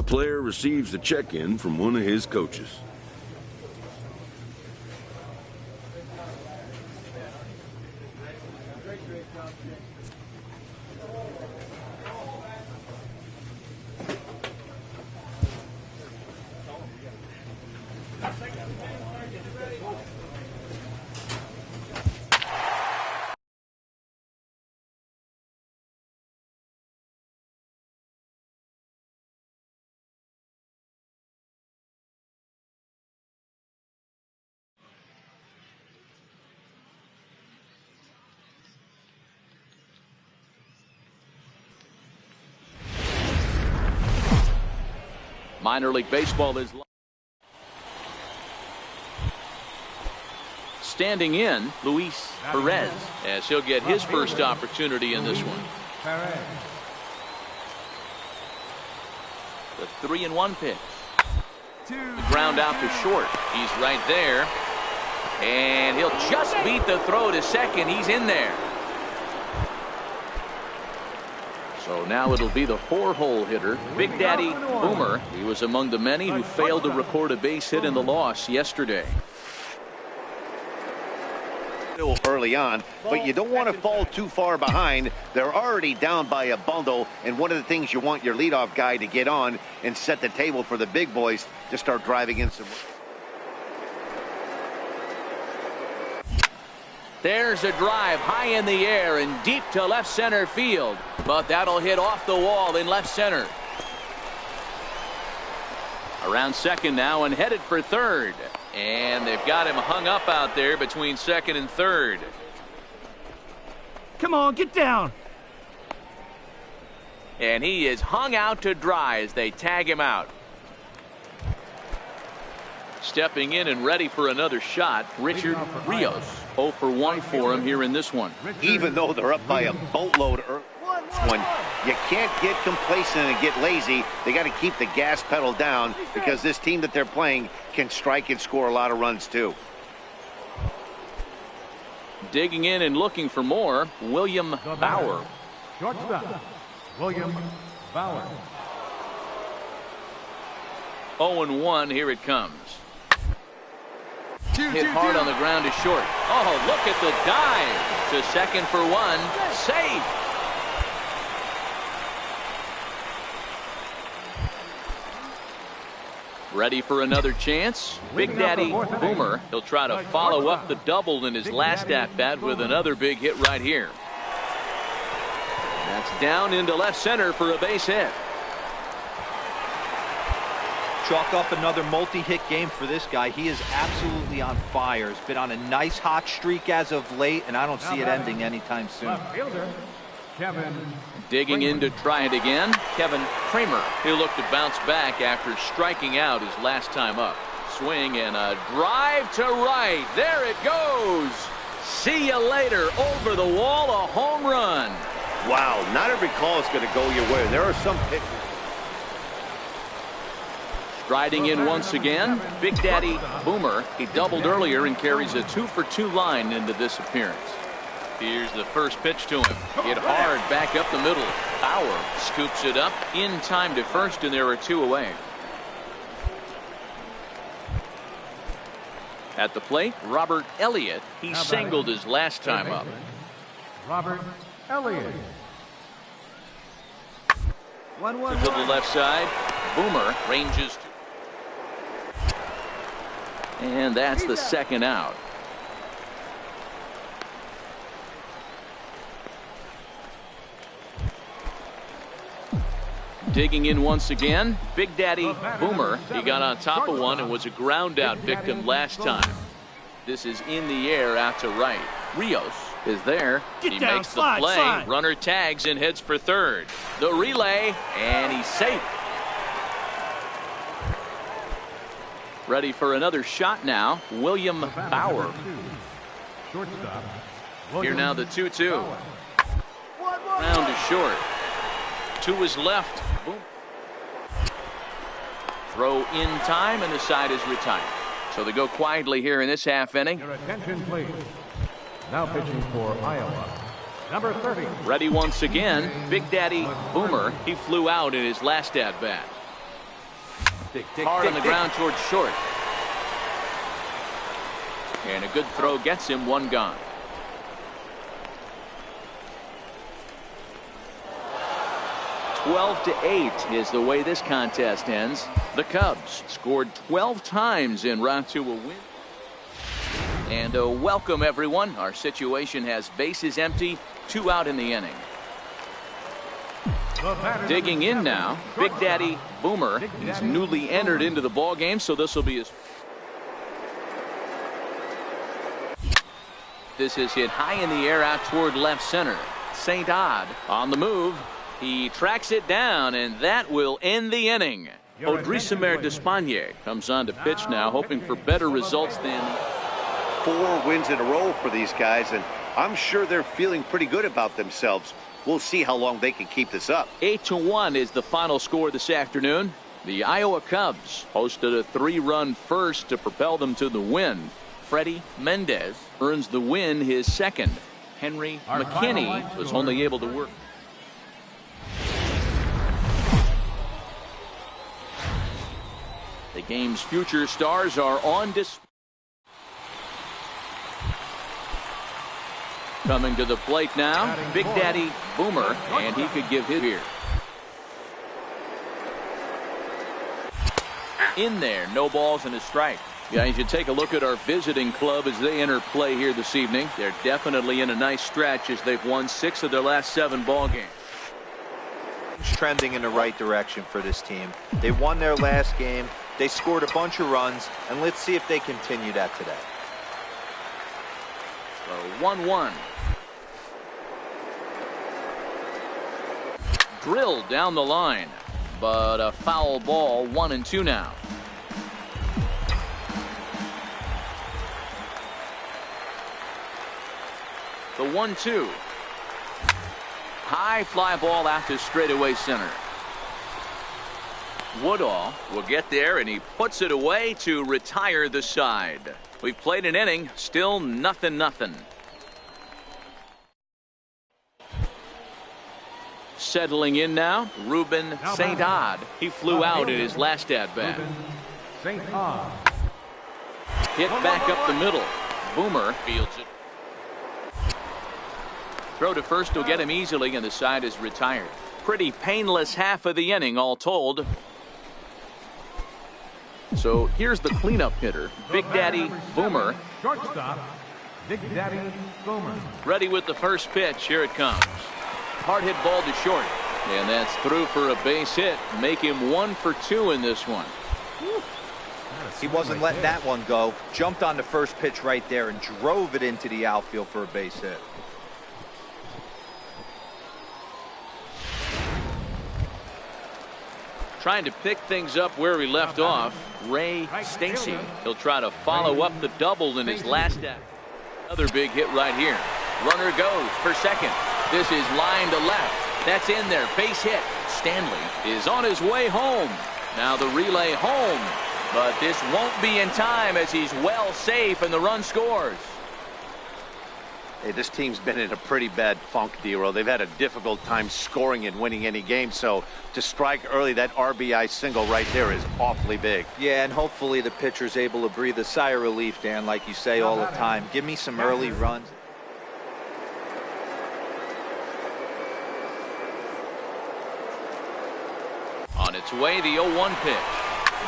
player receives a check-in from one of his coaches. Minor League Baseball is standing in Luis Perez as he'll get his first opportunity in this one. The 3-1 pitch. The ground out to short. He's right there. And he'll just beat the throw to second. He's in there. So now it'll be the 4-hole hitter, Big Daddy Boomer. He was among the many who failed to record a base hit in the loss yesterday. Still early on, but you don't want to fall too far behind. They're already down by a bundle, and one of the things you want your leadoff guy to get on and set the table for the big boys to start driving in some. There's a drive high in the air and deep to left center field, but that'll hit off the wall in left center. Around second now and headed for third, and they've got him hung up out there between second and third. Come on, get down. And he is hung out to dry as they tag him out. Stepping in and ready for another shot, Richard Rios. 0 for 1 for him here in this one. Even though they're up by a boatload early, you can't get complacent and get lazy. They got to keep the gas pedal down because this team that they're playing can strike and score a lot of runs too. Digging in and looking for more, William Bauer. Shortstop, William Bauer. 0-1, here it comes. Hit hard on the ground to short. Oh, look at the dive to second for one. Safe. Ready for another chance. Big Daddy Boomer. He'll try to follow up the double in his last at-bat with another big hit right here. That's down into left center for a base hit. Chalk up another multi-hit game for this guy. He is absolutely on fire. He's been on a nice hot streak as of late, and I don't see it ending anytime soon. Digging in to try it again, Kevin Kramer. He'll look to bounce back after striking out his last time up. Swing and a drive to right. There it goes. See you later. Over the wall, a home run. Wow, not every call is going to go your way. There are some pitches. Striding in once again, Big Daddy Boomer. He doubled earlier and carries a 2-for-2 line into this appearance. Here's the first pitch to him. Hit hard back up the middle. Bauer scoops it up in time to first, and there are two away. At the plate, Robert Elliott. He singled his last time up. Robert Elliott. To the left side, Boomer ranges. And that's the second out. Digging in once again, Big Daddy Boomer. He got on top of one and was a ground out victim last time. This is in the air out to right. Rios is there. He makes the play. Runner tags and heads for third. The relay, and he's safe. Ready for another shot now, William Bauer. Here now the 2-2. Round to short. To his left. Boom. Throw in time, and the side is retired. So they go quietly here in this half inning. Your attention, please. Now pitching for Iowa, number 30. Ready once again, Big Daddy Boomer. He flew out in his last at-bat. Hard on the ground towards short. And a good throw gets him one gone. (12-8) is the way this contest ends. The Cubs scored 12 times en route to a win. And welcome everyone. Our situation has bases empty, 2 out in the inning. Digging in now, Big Daddy Boomer. He's newly entered into the ball game, so this will be his. This is hit high in the air out toward left center. St. Odd on the move. He tracks it down, and that will end the inning. Odrisamer Despaigne comes on to pitch now, hoping for better results than 4 wins in a row for these guys, and I'm sure they're feeling pretty good about themselves. We'll see how long they can keep this up. 8-1 is the final score this afternoon. The Iowa Cubs hosted a 3-run first to propel them to the win. Freddie Mendez earns the win, his second. Henry McKinney was only able to work. The game's future stars are on display. Coming to the plate now, Big Daddy Boomer, and he could give his here. In there, no balls and a strike. Guys, you take a look at our visiting club as they enter play here this evening. They're definitely in a nice stretch as they've won 6 of their last 7 ball games. It's trending in the right direction for this team. They won their last game. They scored a bunch of runs, and let's see if they continue that today. So 1-1. Drilled down the line, but a foul ball. 1-2 now. The 1-2. High fly ball out to straightaway center. Woodall will get there, and he puts it away to retire the side. We've played an inning, still 0-0. Settling in now, Ruben St. Odd. He flew out in his last at-bat. St. Odd. Hit back up the middle. Boomer fields it. Throw to first will get him easily, and the side is retired. Pretty painless half of the inning, all told. So here's the cleanup hitter, Big Daddy Boomer. Shortstop, Big Daddy Boomer. Ready with the first pitch. Here it comes. Hard hit ball to short. And that's through for a base hit. Make him 1 for 2 in this one. He wasn't letting that one go. Jumped on the first pitch right there and drove it into the outfield for a base hit. Trying to pick things up where he left off, Ray Stacy. He'll try to follow up the double in his last at. Another big hit right here. Runner goes for second. This is line to left. That's in there. Base hit. Stanley is on his way home. Now the relay home. But this won't be in time as he's well safe and the run scores. Hey, this team's been in a pretty bad funk, D-Roll. They've had a difficult time scoring and winning any game, so to strike early, that RBI single right there is awfully big. Yeah, and hopefully the pitcher's able to breathe a sigh of relief, Dan, like you say all the time. Give me some early runs. On its way, the 0-1 pitch.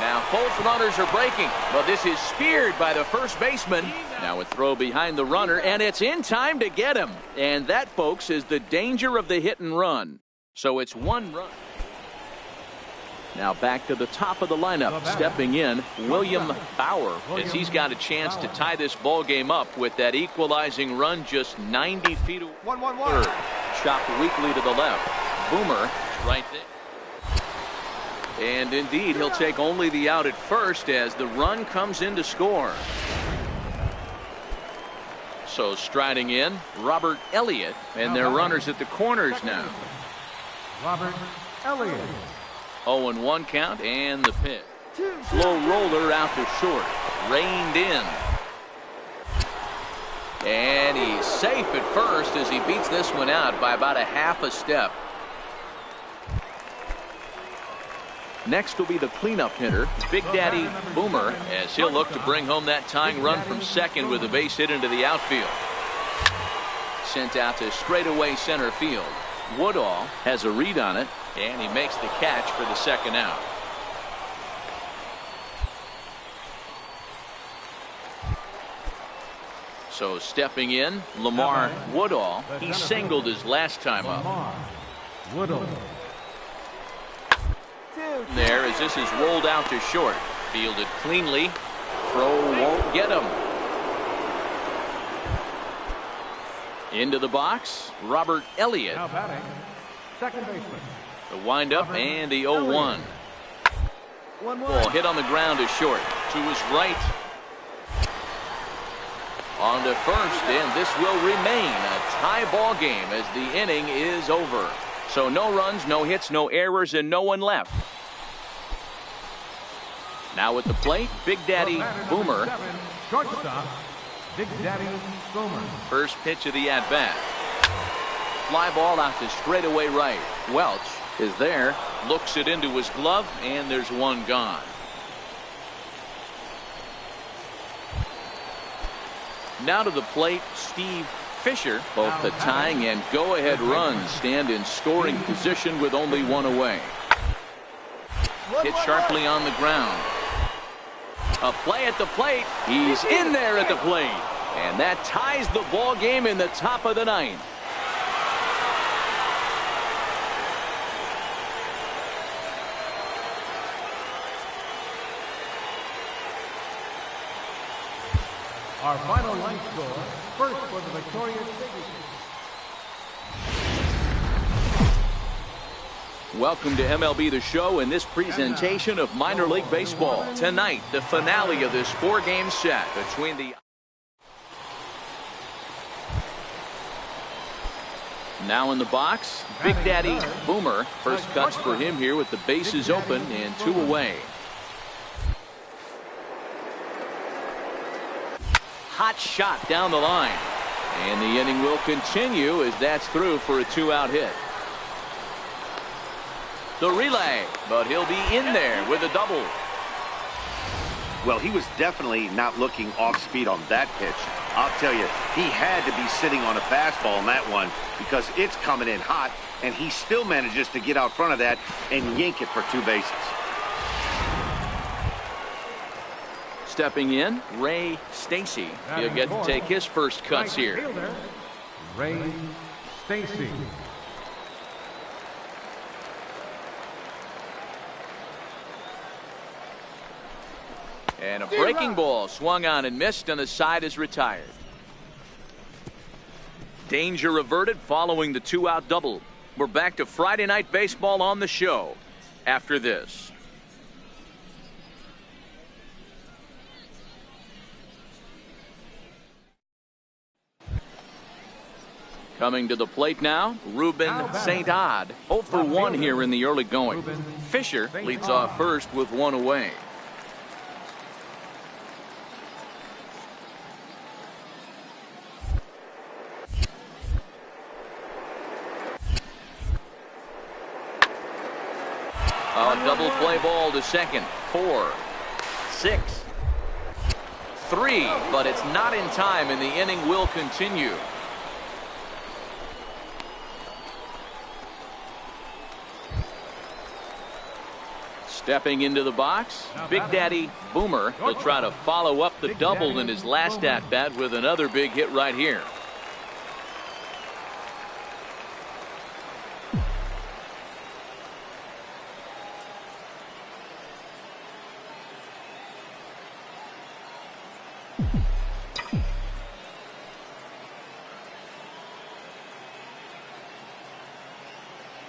Now both runners are breaking, but this is speared by the first baseman. Now a throw behind the runner, and it's in time to get him. And that, folks, is the danger of the hit and run. So it's 1 run. Now back to the top of the lineup, stepping in, William Bauer, as he's got a chance to tie this ball game up with that equalizing run just 90 feet away. 1-1-1. Chopped weakly to the left. Boomer right there. And indeed, he'll take only the out at first as the run comes in to score. So striding in, Robert Elliott, and their runners at the corners now. Robert Elliott. 0-1 count, and the pitch. Slow roller out to short. Reined in. And he's safe at first as he beats this one out by about a half a step. Next will be the cleanup hitter, Big Daddy Boomer, as he'll look to bring home that tying run from second with a base hit into the outfield. Sent out to straightaway center field. Woodall has a read on it, and he makes the catch for the second out. So stepping in, Lamar Woodall. He singled his last time up. Woodall. There as this is rolled out to short. Fielded cleanly. Throw won't get him. Into the box, Robert Elliott. Now batting, second baseman. The windup and the 0-1. Ball hit on the ground to short. To his right. On to first, and this will remain a tie ball game as the inning is over. So no runs, no hits, no errors, and no one left. Now at the plate, Big Daddy Boomer. Shortstop, Big Daddy Boomer. First pitch of the at-bat. Fly ball out to straightaway right. Welch is there, looks it into his glove, and there's one gone. Now to the plate, Steve Fisher. Both the tying and go-ahead runs stand in scoring position with only one away. Hit sharply on the ground. A play at the plate. He's in there at the plate. And that ties the ball game in the top of the ninth. Our final line score, first for the victorious Big. Welcome to MLB The Show and this presentation of minor league baseball. Tonight, the finale of this four-game set between the... Now in the box, Big Daddy Boomer. First cuts for him here with the bases open and two away. Hot shot down the line. And the inning will continue as that's through for a two-out hit. The relay, but he'll be in there with a double. Well, he was definitely not looking off speed on that pitch. I'll tell you, he had to be sitting on a fastball on that one because it's coming in hot, and he still manages to get out front of that and yank it for two bases. Stepping in, Ray Stacy. He'll get to take his first cuts here. Ray Stacy. And a breaking ball swung on and missed, and the side is retired. Danger averted following the two-out double. We're back to Friday Night Baseball on the show after this. Coming to the plate now, Ruben St. Odd. 0 for 1 here in the early going. Fisher leads off first with one away. A double play ball to second. 4, 6, 3, but it's not in time, and the inning will continue. Stepping into the box, Big Daddy Boomer will try to follow up the double in his last at-bat with another big hit right here.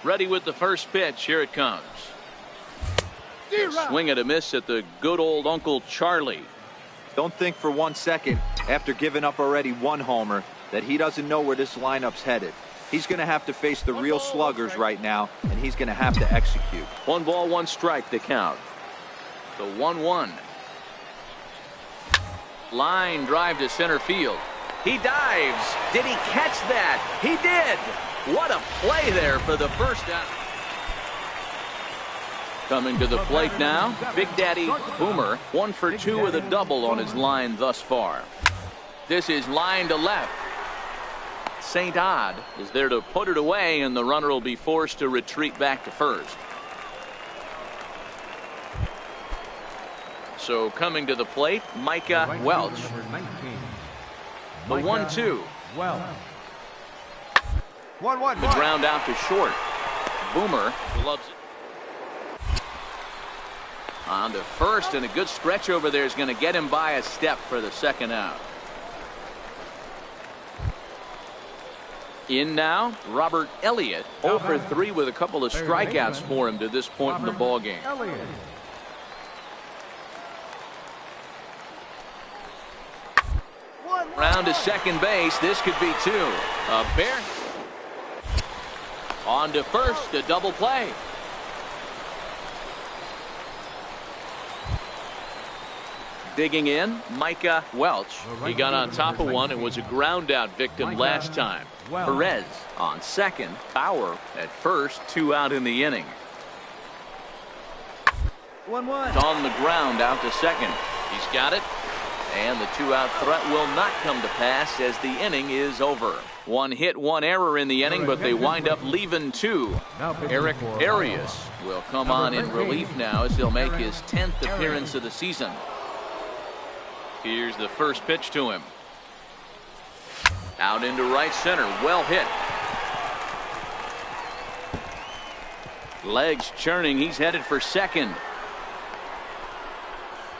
Ready with the first pitch. Here it comes. Swing and a miss at the good old Uncle Charlie. Don't think for 1 second, after giving up already one homer, that he doesn't know where this lineup's headed. He's going to have to face the real sluggers right now, and he's going to have to execute. 1 ball, 1 strike to count. The 1-1. Line drive to center field. He dives. Did he catch that? He did. What a play there for the first out. Coming to the plate now, Big Daddy Boomer, 1 for 2 with a double on his line thus far. This is line to left. St. Odd is there to put it away, and the runner will be forced to retreat back to first. So coming to the plate, Micah Welch. The 1-2. Welch. The ground out to short. Boomer loves it. On to first, and a good stretch over there is going to get him by a step for the second out. In now, Robert Elliott, 0 for 3 with a couple of strikeouts for him to this point in the ballgame. Round to second base. This could be 2. A bear. On to first, a double play. Digging in, Micah Welch. He got on top of one and was a ground out victim last time. Perez on second, Bauer at first, 2 out in the inning. 1-1. On the ground out to second. He's got it. And the 2-out threat will not come to pass as the inning is over. 1 hit, 1 error in the inning, but they wind up leaving 2. Eric Arias will come on in relief now as he'll make his 10th appearance of the season. Here's the first pitch to him. Out into right center. Well hit. Legs churning. He's headed for second.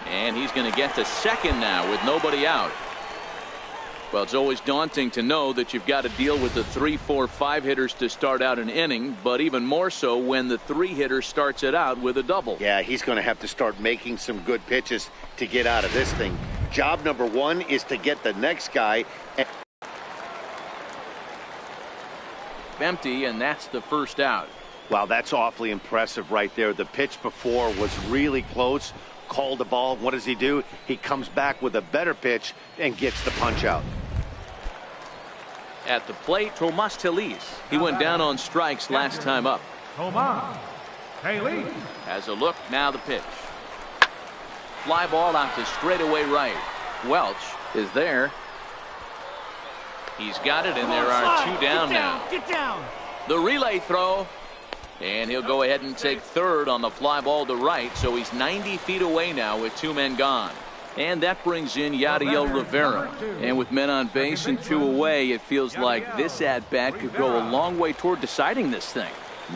And he's going to get to second now with nobody out. Well, it's always daunting to know that you've got to deal with the 3, 4, 5 hitters to start out an inning, but even more so when the 3 hitter starts it out with a double. Yeah, he's going to have to start making some good pitches to get out of this thing. Job number 1 is to get the next guy. Empty, and that's the first out. Wow, that's awfully impressive right there. The pitch before was really close. Called the ball. What does he do? He comes back with a better pitch and gets the punch out. At the plate, Tomas Telis. He went down on strikes last time up. Tomas Telis. As a look, now the pitch. Fly ball out to straightaway right. Welch is there. He's got it, and there are 2 down now. Get down. The relay throw. And he'll go ahead and take third on the fly ball to right, so he's 90 feet away now with 2 men gone. And that brings in Yadiel Rivera. And with men on base and 2 away, it feels like this at-bat could go a long way toward deciding this thing.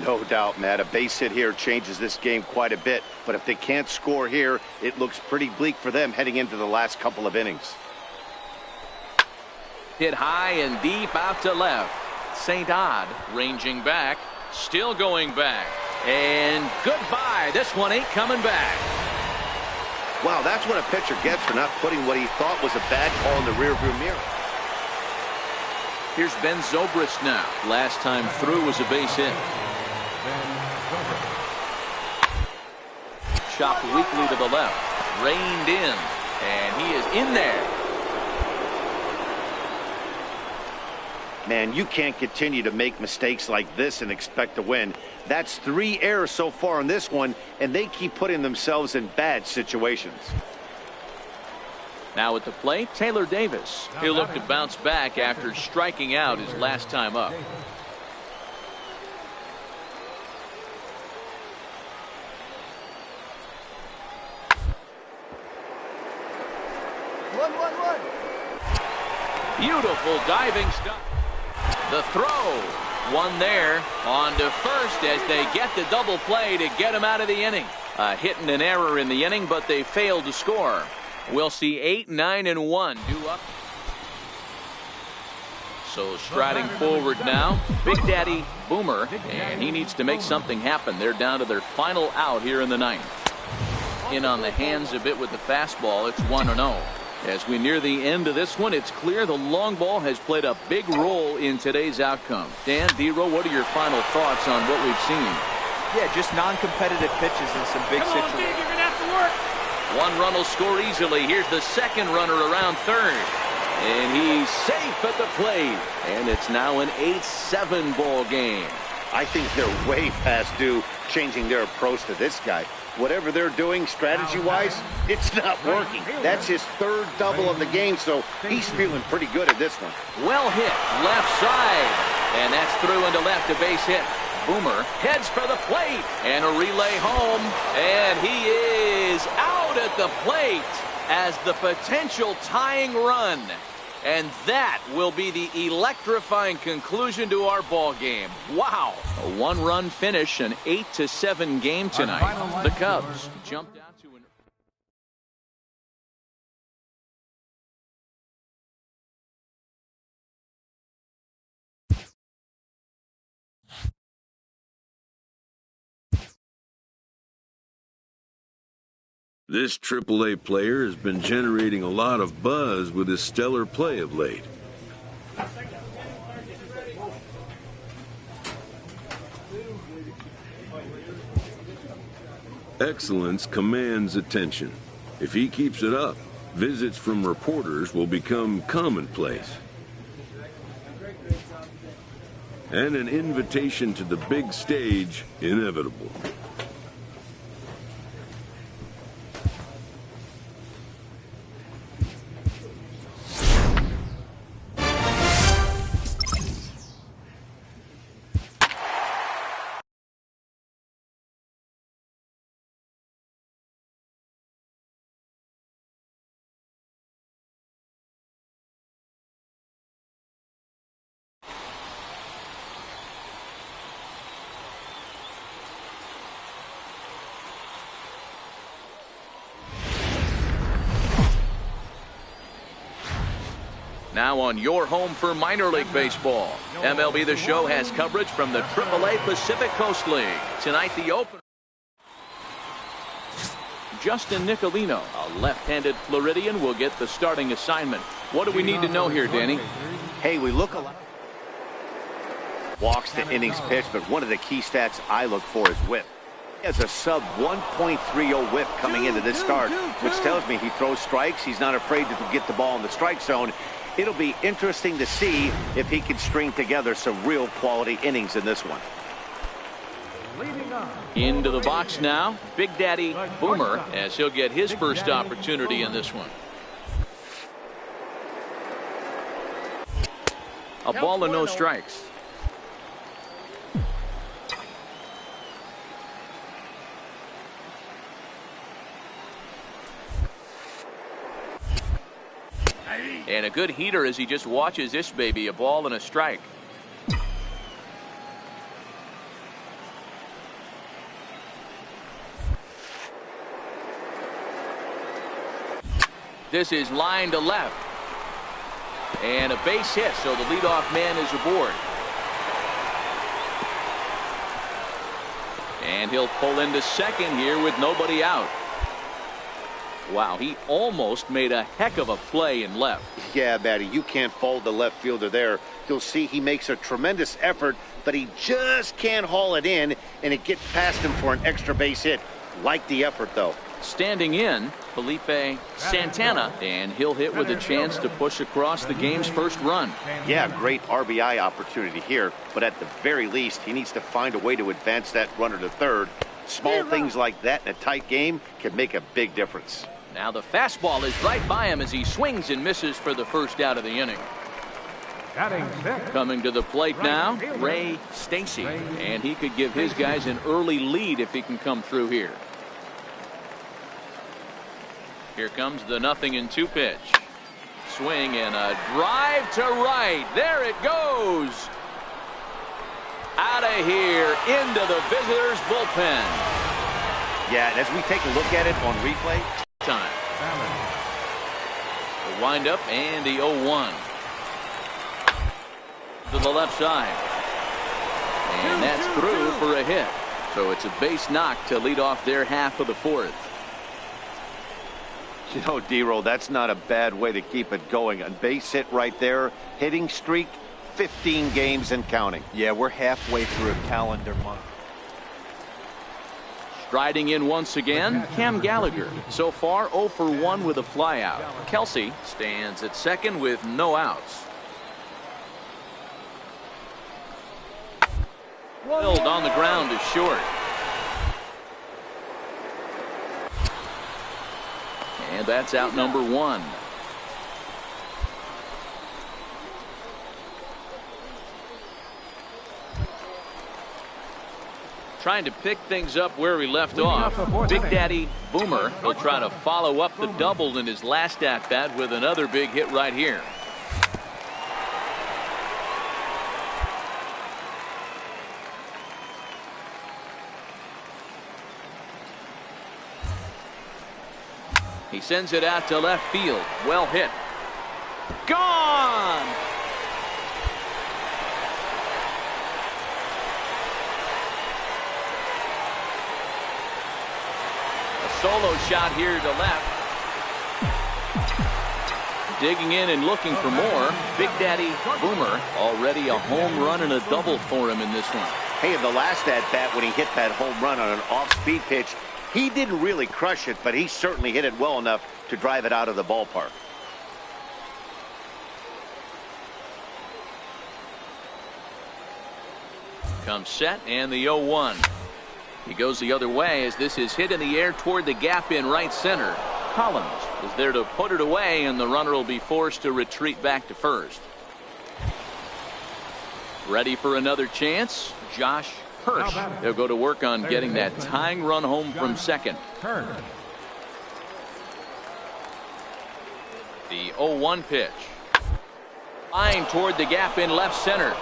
No doubt, Matt. A base hit here changes this game quite a bit. But if they can't score here, it looks pretty bleak for them heading into the last couple of innings. Hit high and deep out to left. St. Odd ranging back. Still going back. And goodbye. This one ain't coming back. Wow, that's what a pitcher gets for not putting what he thought was a bad call in the rearview mirror. Here's Ben Zobrist now. Last time through was a base hit. Chopped weakly to the left. Reined in. And he is in there. Man, you can't continue to make mistakes like this and expect to win. That's 3 errors so far in this one, and they keep putting themselves in bad situations. Now at the plate, Taylor Davis. He'll look to bounce back after striking out his last time up. Beautiful diving stop. The throw. One there. On to first as they get the double play to get him out of the inning. A hit and an error in the inning, but they failed to score. We'll see 8, 9, and 1 due up. So striding forward now, Big Daddy Boomer, and he needs to make something happen. They're down to their final out here in the 9th. In on the hands a bit with the fastball. It's 1-0. As we near the end of this one, it's clear the long ball has played a big role in today's outcome. Dan, D-Row, what are your final thoughts on what we've seen? Yeah, just non-competitive pitches in some big situations. Come on, Big, you're going to have to work. 1 run will score easily. Here's the second runner around third. And he's safe at the plate. And it's now an 8-7 ball game. I think they're way past due changing their approach to this guy. Whatever they're doing strategy-wise, it's not working. That's his third double of the game, so he's feeling pretty good at this one. Well hit, left side. And that's through into left, a base hit. Boomer heads for the plate. And a relay home. And he is out at the plate as the potential tying run. And that will be the electrifying conclusion to our ball game. Wow. A one-run finish, an 8-7 game tonight. The Cubs jump down to an... This AAA player has been generating a lot of buzz with his stellar play of late. Excellence commands attention. If he keeps it up, visits from reporters will become commonplace. And an invitation to the big stage inevitable. Now on your home for minor league baseball. MLB The Show has coverage from the AAA Pacific Coast League. Tonight the opener. Justin Nicolino, a left-handed Floridian, will get the starting assignment. What do we need to know here, Danny? Hey, we look a lot. Walks to innings pitched, but one of the key stats I look for is whip. He has a sub 1.30 whip coming into this start, which tells me he throws strikes. He's not afraid to get the ball in the strike zone. It'll be interesting to see if he can string together some real quality innings in this one. Into the box now, Big Daddy Boomer, as he'll get his first opportunity in this one. A ball and no strikes. And a good heater as he just watches this baby, a ball and a strike. This is line to left. And a base hit, so the leadoff man is aboard. And he'll pull into second here with nobody out. Wow, he almost made a heck of a play in left. Yeah, Matty, you can't fault the left fielder there. You'll see he makes a tremendous effort, but he just can't haul it in, and it gets past him for an extra base hit. Like the effort, though. Standing in, Felipe Santana, and he'll hit with a chance to push across the game's first run. Yeah, great RBI opportunity here, but at the very least, he needs to find a way to advance that runner to third. Small things like that in a tight game can make a big difference. Now the fastball is right by him as he swings and misses for the first out of the inning. Coming to the plate now, Ray Stacy, and he could give his guys an early lead if he can come through here. Here comes the 0-2 pitch. Swing and a drive to right. There it goes. Out of here into the visitors' bullpen. Yeah, and as we take a look at it on replay. Time. The windup and the 0-1. To the left side. And that's through for a hit. So it's a base knock to lead off their half of the fourth. You know, D-Roll, that's not a bad way to keep it going. A base hit right there. Hitting streak, 15 games and counting. Yeah, we're halfway through a calendar month. Striding in once again, Cam Gallagher. So far, 0 for 1 with a flyout. Kelsey stands at second with no outs. Filled on the ground is short. And that's out number one. Trying to pick things up where we left off. Big Daddy Boomer will try to follow up the double in his last at-bat with another big hit right here. He sends it out to left field. Well hit. Gone! Solo shot here to left. Digging in and looking for more. Big Daddy Boomer, already a home run and a double for him in this one. Hey, in the last at-bat when he hit that home run on an off-speed pitch, he didn't really crush it, but he certainly hit it well enough to drive it out of the ballpark. Comes set and the 0-1. He goes the other way as this is hit in the air toward the gap in right center. Collins is there to put it away, and the runner will be forced to retreat back to first. Ready for another chance? Josh Hirsch. They'll go to work on getting that tying run home from second. The 0-1 pitch. Line toward the gap in left center.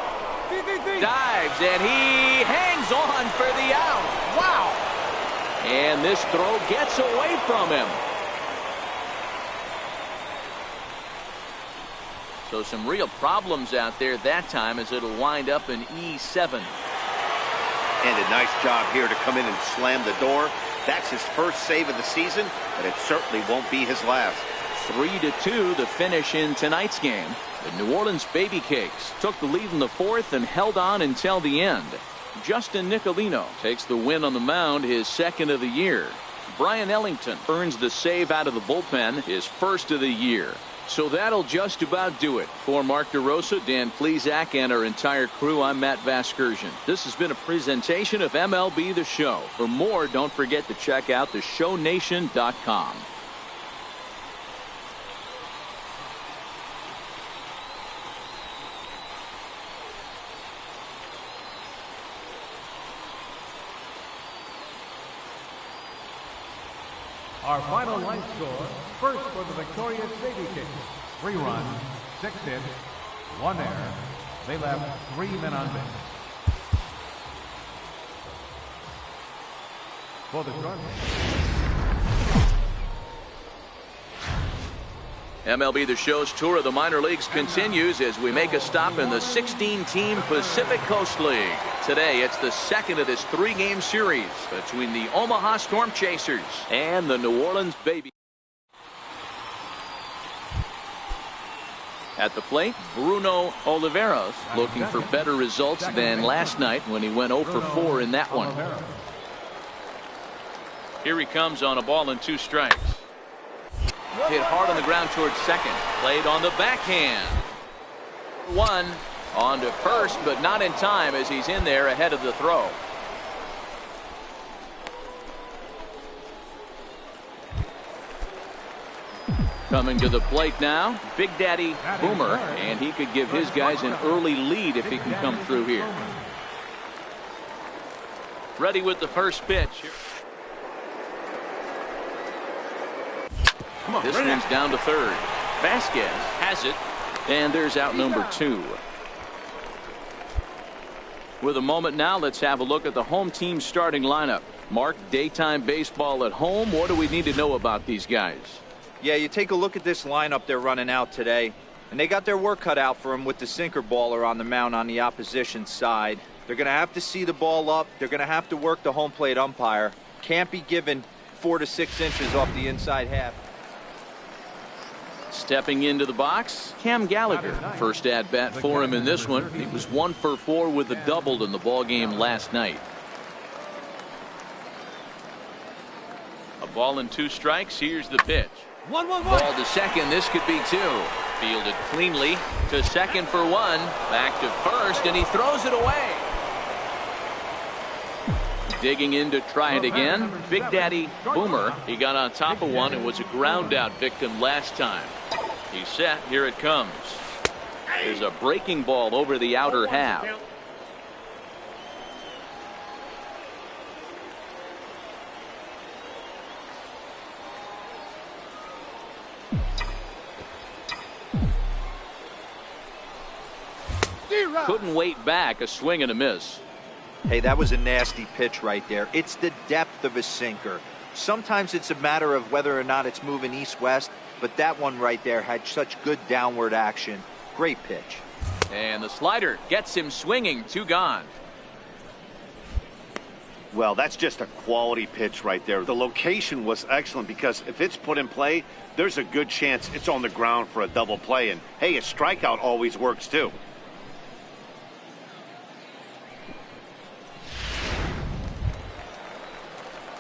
Dives, and he hangs on for the out. Wow! And this throw gets away from him. So some real problems out there that time, as it'll wind up in E7. And a nice job here to come in and slam the door. That's his first save of the season, but it certainly won't be his last. 3-2 the finish in tonight's game. The New Orleans Baby Cakes took the lead in the fourth and held on until the end. Justin Nicolino takes the win on the mound, his second of the year. Brian Ellington earns the save out of the bullpen, his first of the year. So that'll just about do it. For Mark DeRosa, Dan Plesac, and our entire crew, I'm Matt Vasgersian. This has been a presentation of MLB The Show. For more, don't forget to check out theshownation.com. Our final line score, first for the victorious Baby Cakes. 3 runs, 6 hits, 1 error. They left 3 men on base. For the start. MLB The Show's tour of the minor leagues continues as we make a stop in the 16-team Pacific Coast League. Today, it's the second of this 3-game series between the Omaha Storm Chasers and the New Orleans Baby. At the plate, Bruno Oliveros looking for better results than last night when he went 0 for 4 in that one. Here he comes on a ball and 2 strikes. Hit hard on the ground towards second. Played on the backhand. 1 on to first, but not in time as he's in there ahead of the throw. Coming to the plate now, Big Daddy Boomer, and he could give his guys an early lead if he can come through here. Ready with the first pitch. This one's down to third. Vasquez has it, and there's out number 2. With a moment now, let's have a look at the home team starting lineup. Mark, daytime baseball at home. What do we need to know about these guys? Yeah, you take a look at this lineup they're running out today, and they got their work cut out for them with the sinker baller on the mound on the opposition side. They're going to have to see the ball up. They're going to have to work the home plate umpire. Can't be given 4 to 6 inches off the inside half. Stepping into the box, Cam Gallagher. First at bat for him in this one. He was 1 for 4 with a double in the ball game last night. A ball and 2 strikes. Here's the pitch. Ball to second. This could be 2. Fielded cleanly to second for 1. Back to first, and he throws it away. Digging in to try it again. Big Daddy Boomer. He got on top of one and was a ground out victim last time. He's set. Here it comes. There's a breaking ball over the outer half. Couldn't wait back. A swing and a miss. Hey, that was a nasty pitch right there. It's the depth of a sinker. Sometimes it's a matter of whether or not it's moving east-west, but that one right there had such good downward action. Great pitch. And the slider gets him swinging. 2 gone. Well, that's just a quality pitch right there. The location was excellent because if it's put in play, there's a good chance it's on the ground for a double play. And, hey, a strikeout always works, too.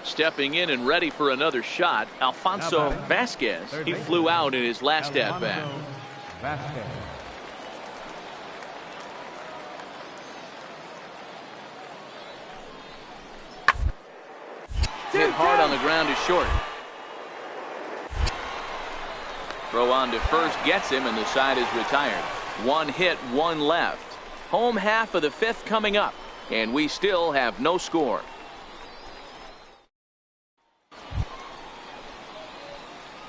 Stepping in and ready for another shot, Alfonso Vasquez. He flew out in his last at-bat. Hit hard on the ground is short. Throw on to first gets him, and the side is retired. 1 hit, 1 left. Home half of the 5th coming up, and we still have no score.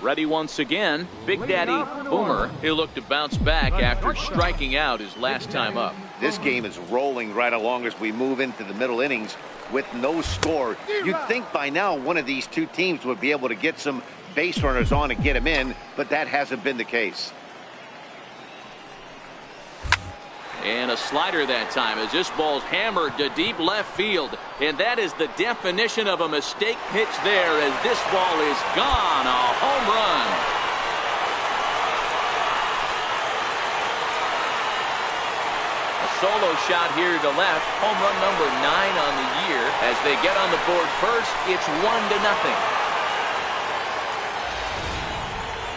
Ready once again, Big Daddy Boomer. He'll look to bounce back after striking out his last time up. This game is rolling right along as we move into the middle innings with no score. You'd think by now one of these two teams would be able to get some base runners on and get them in, but that hasn't been the case. And a slider that time as this ball's hammered to deep left field. And that is the definition of a mistake pitch there as this ball is gone. A home run. A solo shot here to left. Home run number 9 on the year. As they get on the board first, it's 1-0.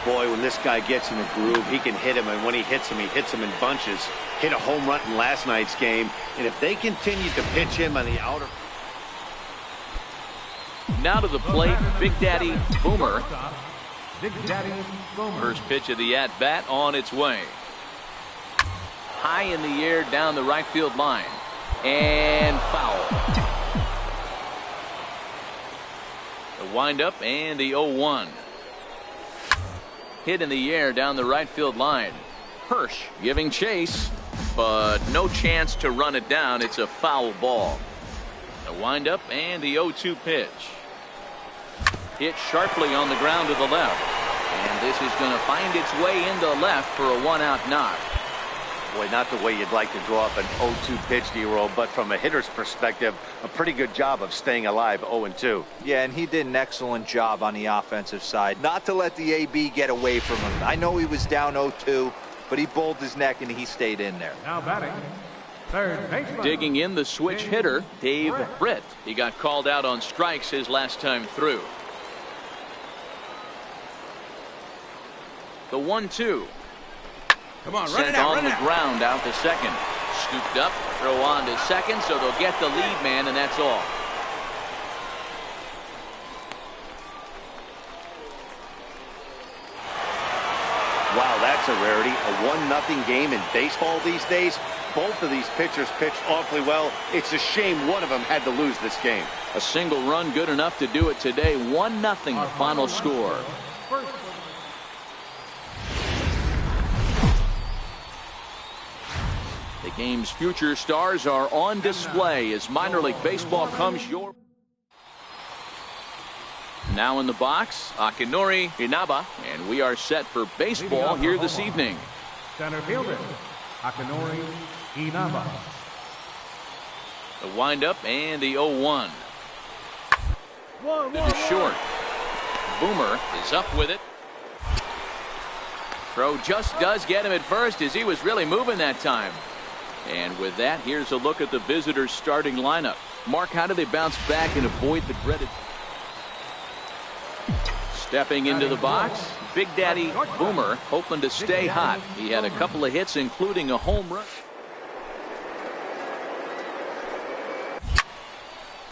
Boy, when this guy gets in a groove, he can hit him, and when he hits him in bunches. Hit a home run in last night's game, and if they continue to pitch him on the outer. Now to the plate, Big Daddy Boomer. First pitch of the at-bat on its way. High in the air down the right field line. And foul. The windup and the 0-1. Hit in the air down the right field line. Hirsch giving chase, but no chance to run it down. It's a foul ball. The windup and the 0-2 pitch. Hit sharply on the ground to the left. And this is going to find its way into left for a 1-out knock. Boy, not the way you'd like to draw up an 0-2 pitch, D-roll, but from a hitter's perspective, a pretty good job of staying alive 0-2. Yeah, and he did an excellent job on the offensive side. Not to let the AB get away from him. I know he was down 0-2, but he bowled his neck and he stayed in there. Now batting, third baseman. Digging in the switch hitter, Dave Britt. He got called out on strikes his last time through. The 1-2. Come on, run Sent it out, on the ground out to second. Scooped up, throw on to second, so they'll get the lead man, and that's all. Wow, that's a rarity. A 1-0 game in baseball these days. Both of these pitchers pitched awfully well. It's a shame one of them had to lose this game. A single run good enough to do it today. 1-0 the final score. The game's future stars are on display as minor league baseball comes your. Now in the box, Akinori Inaba, and we are set for baseball here this evening. Center fielder, Akinori Inaba. The windup and the 0-1. To short. Boomer is up with it. Throw just does get him at first as he was really moving that time. And with that, here's a look at the visitors' starting lineup. Mark, how do they bounce back and avoid the dreaded? Stepping into the box, Big Daddy Boomer, hoping to stay hot. He had a couple of hits, including a home run.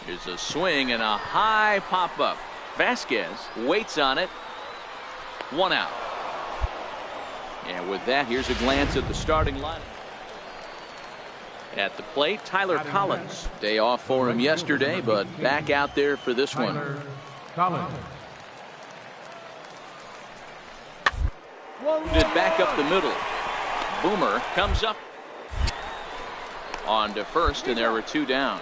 Here's a swing and a high pop-up. Vasquez waits on it. 1 out. And with that, here's a glance at the starting lineup. At the plate, Tyler Collins. Day off for him yesterday, but back out there for this one. Collins. Wounded back up the middle. Boomer comes up on to first, and there were 2 down.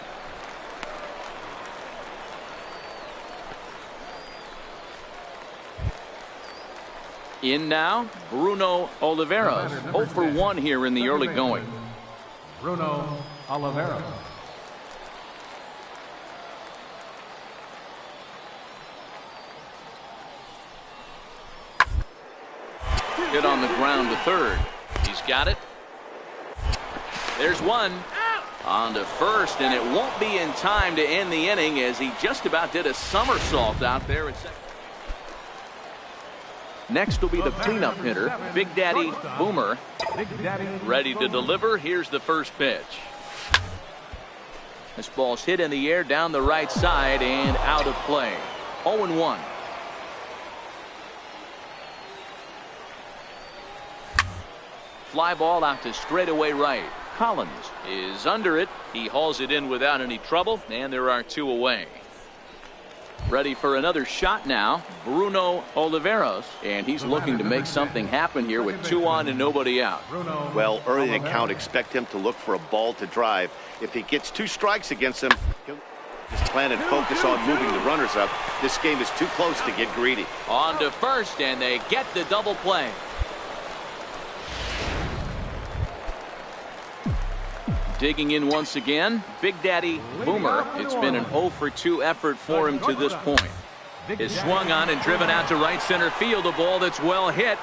In now, Bruno Oliveros. 0 for 1 here in the early going. Bruno Oliveros. Hit on the ground to third. He's got it. There's 1. On to first, and it won't be in time to end the inning as he just about did a somersault out there at second. Next will be the cleanup hitter, Big Daddy Boomer. Ready to deliver. Here's the first pitch. This ball's hit in the air down the right side and out of play. 0-1. Fly ball out to straightaway right. Collins is under it. He hauls it in without any trouble, and there are 2 away. Ready for another shot now, Bruno Oliveros, and he's looking to make something happen here with 2 on and nobody out. Well, early in the count, expect him to look for a ball to drive. If he gets 2 strikes against him, he'll just plan and focus on moving the runners up. This game is too close to get greedy. On to first, and they get the double play. Digging in once again, Big Daddy Boomer. It's been an 0 for 2 effort for him to this point. Is swung on and driven out to right center field. A ball that's well hit.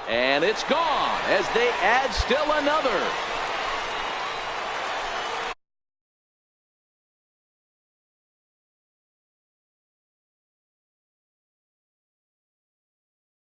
And it's gone as they add still another.